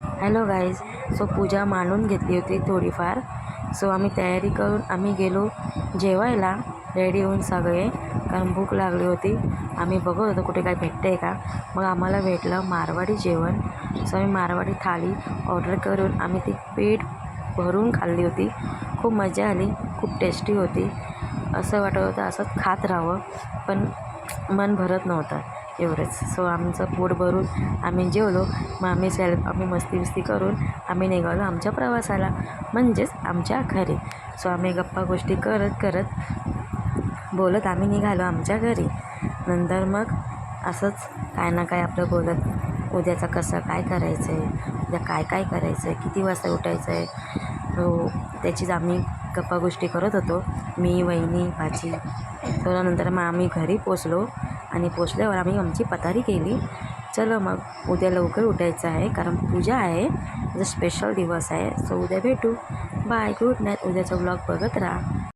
Hello guys. So पूजा मांडून घेतली होती थोडीफार. सो आम्ही तयारी करून आम्ही गेलो जेवायला रेडी होऊन सगळे, कारण भूक लागली होती. आम्ही बघत होतो कुठे काय भेटतं आहे का. मग आम्हाला भेटलं मारवाडी जेवण. सो आम्ही मारवाडी थाळी ऑर्डर करून आम्ही ती पेट भरून खाल्ली होती. खूप मजा आली, खूप टेस्टी होती. असं वाटत होतं असंच खात राहावं, पण मन भरत नव्हतं एवढंच. सो आमचं पोट भरून आम्ही जेवलो. मग आम्ही मस्ती करून आम्ही निघालो आमच्या प्रवासाला, म्हणजेच आमच्या घरी. सो आम्ही गप्पा गोष्टी करत बोलत आम्ही निघालो आमच्या घरी. नंतर मग असंच काय ना काय आपलं बोलत उद्याचं कसं काय करायचं आहे, उद्या काय करायचं आहे, किती वाजता उठायचं आहे, हो त्याचीच आम्ही गप्पा गोष्टी करत होतो, मी, वहिनी, भाची. नंतर मग आम्ही घरी पोचलो आणि पोचल्यावर आम्ही आमची पतारी केली. चलो मग उद्या लवकर उठायचं आहे, कारण पूजा आहे, स्पेशल दिवस आहे. सो उद्या भेटू. Bye, good night. उद्याचा व्लॉग बघत राहा.